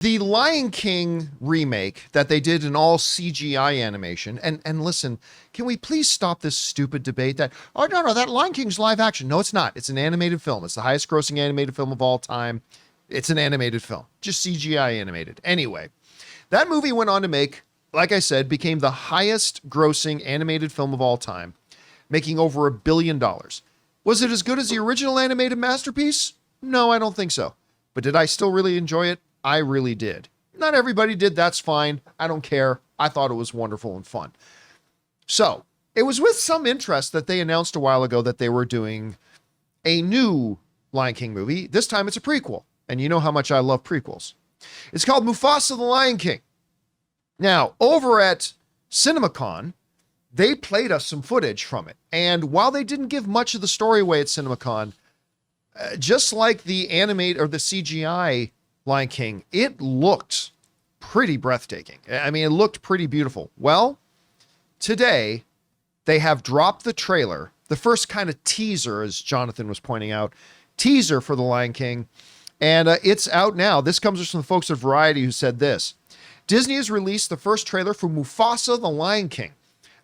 The Lion King remake that they did in all CGI animation, and listen, can we please stop this stupid debate that, oh, no, that Lion King's live action. No, it's not. It's an animated film. It's the highest grossing animated film of all time. It's an animated film, just CGI animated. Anyway, that movie went on to make, like I said, became the highest grossing animated film of all time, making over $1 billion. Was it as good as the original animated masterpiece? No, I don't think so. But did I still really enjoy it? I really did. Not everybody did. That's fine. I don't care. I thought it was wonderful and fun. So it was with some interest that they announced a while ago that they were doing a new Lion King movie. This time it's a prequel. And you know how much I love prequels. It's called Mufasa the Lion King. Now, over at CinemaCon, they played us some footage from it. And while they didn't give much of the story away at CinemaCon, just like the animate or the CGI Lion King, it looked pretty breathtaking. I mean, it looked pretty beautiful. Well, today they have dropped the trailer, the first kind of teaser, as Jonathan was pointing out, teaser for the Lion King. And it's out now. This comes from the folks at Variety who said this. Disney has released the first trailer for Mufasa the Lion King,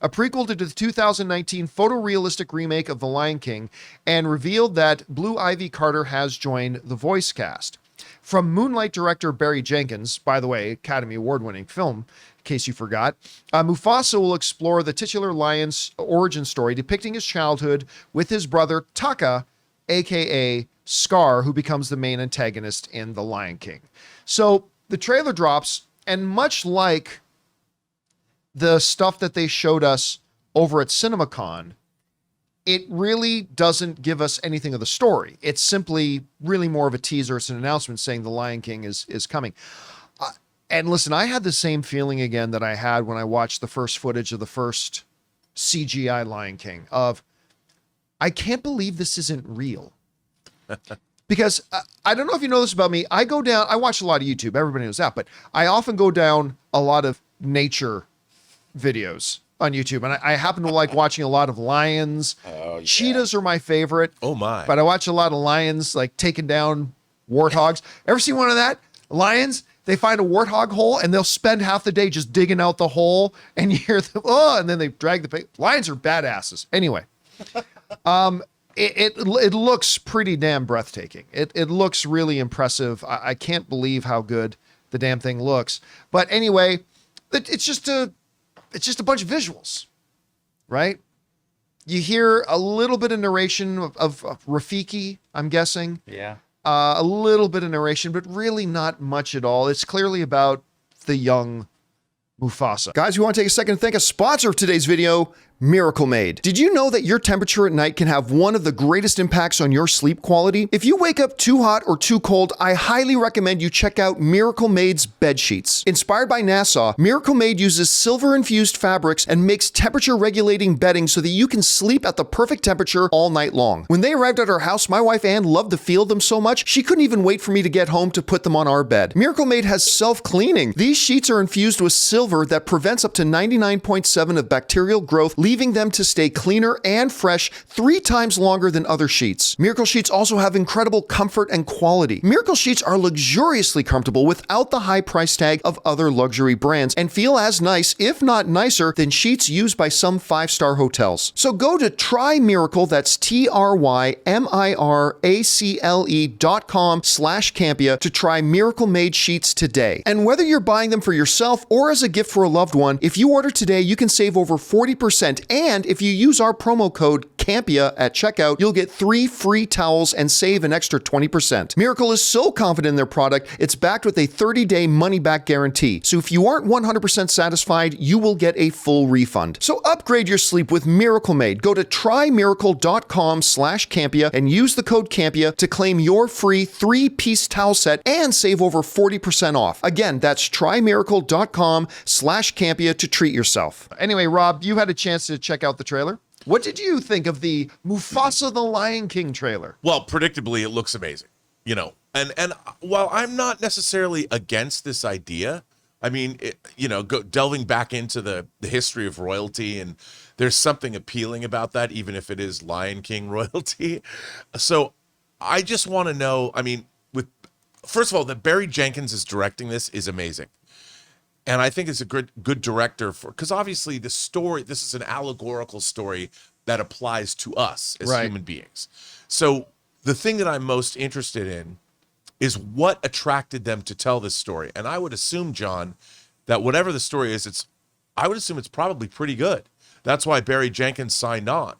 a prequel to the 2019 photorealistic remake of The Lion King, and revealed that Blue Ivy Carter has joined the voice cast. From Moonlight director Barry Jenkins, by the way, Academy Award-winning film, in case you forgot, Mufasa will explore the titular lion's origin story, depicting his childhood with his brother Taka, a.k.a. Scar, who becomes the main antagonist in The Lion King. So the trailer drops, and much like the stuff that they showed us over at CinemaCon, it really doesn't give us anything of the story. It's simply really more of a teaser. It's an announcement saying The Lion King is coming. And listen, I had the same feeling again that I had when I watched the first footage of the first CGI Lion King of, I can't believe this isn't real. Because I don't know if you know this about me. I watch a lot of YouTube. Everybody knows that. But I often go down a lot of nature videos on YouTube. And I happen to like watching a lot of lions. Oh, yeah. Cheetahs are my favorite. Oh, my. But I watch a lot of lions like taking down warthogs. Ever see one of that? Lions, they find a warthog hole and they'll spend half the day just digging out the hole. And you hear them, oh, and then they drag the pig. Lions are badasses. Anyway. It looks pretty damn breathtaking. It looks really impressive. I can't believe how good the damn thing looks. But anyway, it's just a bunch of visuals, right? You hear a little bit of narration of Rafiki, I'm guessing. Yeah. A little bit of narration, but really not much at all. It's clearly about the young Mufasa. Guys, we want to take a second to thank a sponsor of today's video, Miracle Made. Did you know that your temperature at night can have one of the greatest impacts on your sleep quality? If you wake up too hot or too cold, I highly recommend you check out Miracle Made's bed sheets. Inspired by NASA, Miracle Made uses silver-infused fabrics and makes temperature-regulating bedding so that you can sleep at the perfect temperature all night long. When they arrived at our house, my wife Ann loved the feel of them so much, she couldn't even wait for me to get home to put them on our bed. Miracle Made has self-cleaning. These sheets are infused with silver that prevents up to 99.7% of bacterial growth, leaving them to stay cleaner and fresh 3 times longer than other sheets. Miracle Sheets also have incredible comfort and quality. Miracle Sheets are luxuriously comfortable without the high price tag of other luxury brands and feel as nice, if not nicer, than sheets used by some 5-star hotels. So go to TryMiracle, that's TryMiracle.com/Campea to try Miracle Made sheets today. And whether you're buying them for yourself or as a gift for a loved one, if you order today, you can save over 40%. And if you use our promo code Campea at checkout, you'll get 3 free towels and save an extra 20%. Miracle is so confident in their product, it's backed with a 30-day money-back guarantee. So if you aren't 100% satisfied, you will get a full refund. So upgrade your sleep with Miracle Made. Go to TryMiracle.com/Campea and use the code Campea to claim your free 3-piece towel set and save over 40% off. Again, that's TryMiracle.com/Campea to treat yourself. Anyway, Rob, you had a chance to check out the trailer. What did you think of the Mufasa the Lion King trailer? Well, predictably, it looks amazing, you know. And while I'm not necessarily against this idea, I mean, delving back into the history of royalty, and there's something appealing about that, even if it is Lion King royalty. So I just want to know, I mean, with first of all, that Barry Jenkins is directing this is amazing. And I think it's a good director because obviously this is an allegorical story that applies to us as human beings. So the thing that I'm most interested in is what attracted them to tell this story. And I would assume, John, that whatever the story is, I would assume it's probably pretty good. That's why Barry Jenkins signed on.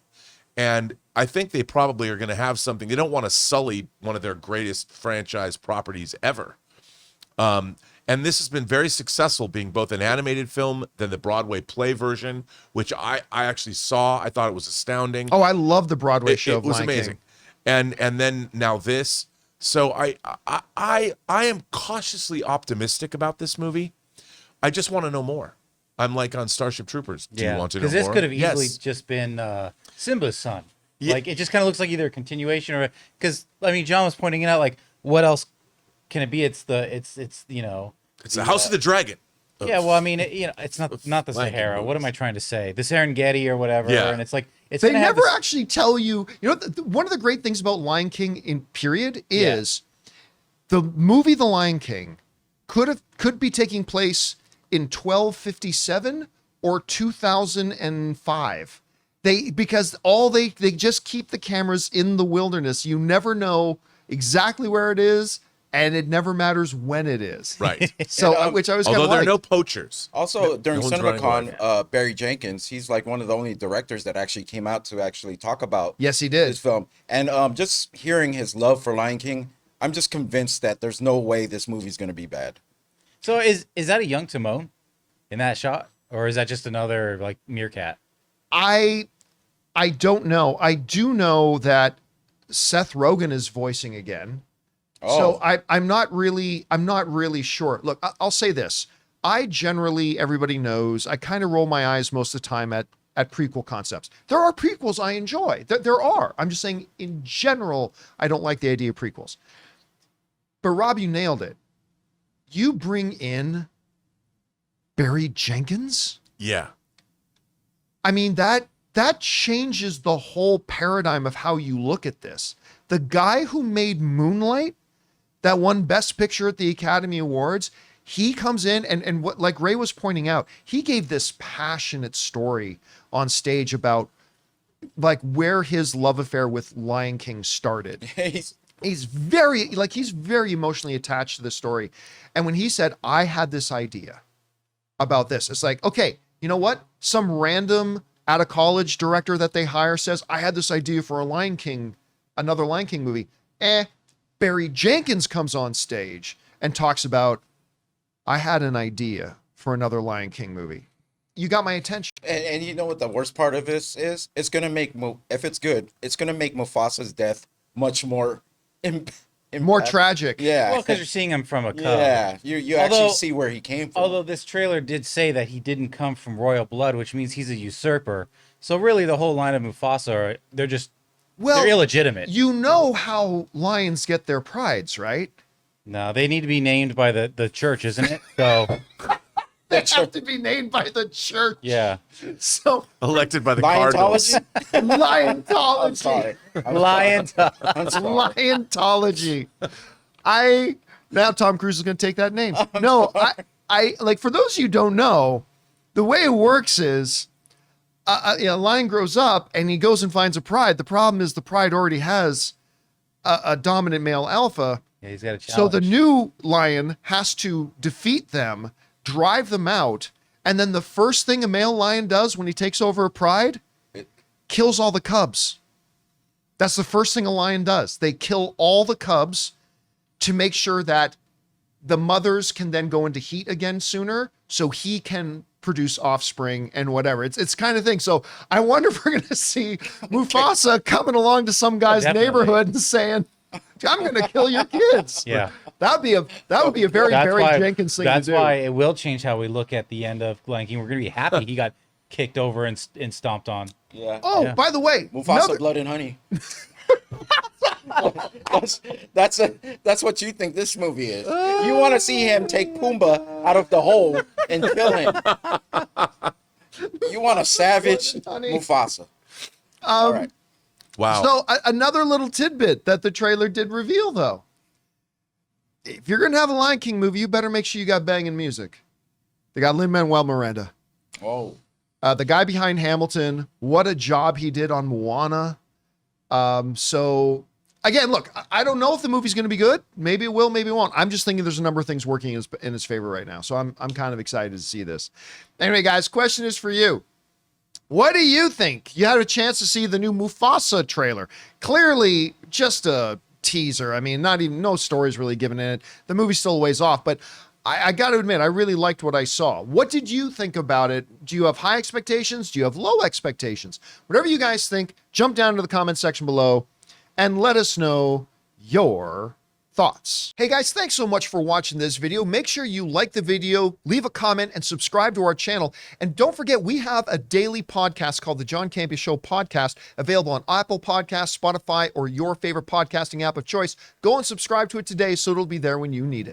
And I think they probably are going to have something. They don't want to sully one of their greatest franchise properties ever. And this has been very successful, being both an animated film, then the Broadway play version, which I actually saw. I thought it was astounding. Oh, I love the Broadway show. It was amazing. And then now this. So I am cautiously optimistic about this movie. I just want to know more. I'm like on Starship Troopers. Do you want to know more? Because this could have easily just been Simba's son. Yeah. Like, it just kind of looks like either a continuation or... Because, I mean, John was pointing it out, like, what else can it be? It's you know... It's the House of the Dragon. Yeah, well, I mean, it's not the Sahara. What am I trying to say? The Serengeti or whatever. Yeah. And it's like... They never actually tell you... You know, one of the great things about Lion King in period is the movie The Lion King could be taking place in 1257 or 2005. Because they just keep the cameras in the wilderness. You never know exactly where it is, and it never matters when it is. Right. So, which I was kind of although there are no poachers. Also, during CinemaCon, Barry Jenkins, he's like one of the only directors that actually came out to actually talk about yes, he did. This film. And just hearing his love for Lion King, I'm just convinced that there's no way this movie's going to be bad. So is that a young Timon in that shot? Or is that just another, like, meerkat? I don't know. I do know that Seth Rogen is voicing again. Oh. So I'm not really sure. Look, I'll say this. I generally, everybody knows, I kind of roll my eyes most of the time at prequel concepts. There are prequels I enjoy. There are. I'm just saying, in general, I don't like the idea of prequels. But Rob, you nailed it. You bring in Barry Jenkins? Yeah. I mean, that changes the whole paradigm of how you look at this. The guy who made Moonlight, that won Best Picture at the Academy Awards, he comes in and what, like Ray was pointing out, he gave this passionate story on stage about like where his love affair with Lion King started. He's very emotionally attached to the story. And when he said, I had this idea about this, it's like, okay, you know what? Some random out of college director that they hire says, I had this idea for another Lion King movie. Barry Jenkins comes on stage and talks about, I had an idea for another Lion King movie. You got my attention. And you know what the worst part of this is? It's going to make, if it's good, it's going to make Mufasa's death much more more tragic. Yeah. Well, because you're seeing him from a cub. Yeah. You actually see where he came from. Although this trailer did say that he didn't come from royal blood, which means he's a usurper. So really the whole line of Mufasa, they're illegitimate. You know how lions get their prides, right? No, they need to be named by the church, isn't it? So they have to be named by the church. Yeah. So elected by the Cardinals. Liontology. Liontology. Now Tom Cruise is going to take that name. No, I like, for those of you who don't know, the way it works is a lion grows up and he goes and finds a pride. The problem is the pride already has a dominant male alpha. Yeah, he's got a challenge. So the new lion has to defeat them, drive them out, and then the first thing a male lion does when he takes over a pride, kills all the cubs. That's the first thing a lion does. They kill all the cubs to make sure that the mothers can then go into heat again sooner, so he can produce offspring and whatever. It's kind of thing. So I wonder if we're going to see Mufasa coming along to some guy's neighborhood and saying, I'm going to kill your kids. Yeah. That would be a very Barry Jenkins thing to do. That's why it will change how we look at the end of Lion King. We're going to be happy he got kicked over and stomped on. Yeah. Oh, yeah. By the way, Mufasa, blood and honey. That's what you think this movie is. You want to see him take Pumbaa out of the hole and kill him. You want a savage Mufasa. All right. Wow. So another little tidbit that the trailer did reveal, though. if you're gonna have a Lion King movie, you better make sure you got banging music. They got Lin-Manuel Miranda. Oh, The guy behind Hamilton, what a job he did on Moana. So again, look, I don't know if the movie's going to be good. Maybe it will, maybe it won't. I'm just thinking there's a number of things working in his favor right now. So I'm kind of excited to see this. Anyway, guys, question is for you. What do you think? You had a chance to see the new Mufasa trailer. Clearly just a teaser. I mean, no stories really given in it. The movie's still a ways off, but I got to admit, I really liked what I saw. What did you think about it? Do you have high expectations? Do you have low expectations? Whatever you guys think, jump down to the comment section below and let us know your thoughts. Hey guys, thanks so much for watching this video. Make sure you like the video, leave a comment, and subscribe to our channel. And don't forget, we have a daily podcast called the John Campea Show podcast, available on Apple Podcasts, Spotify, or your favorite podcasting app of choice. Go and subscribe to it today so it'll be there when you need it.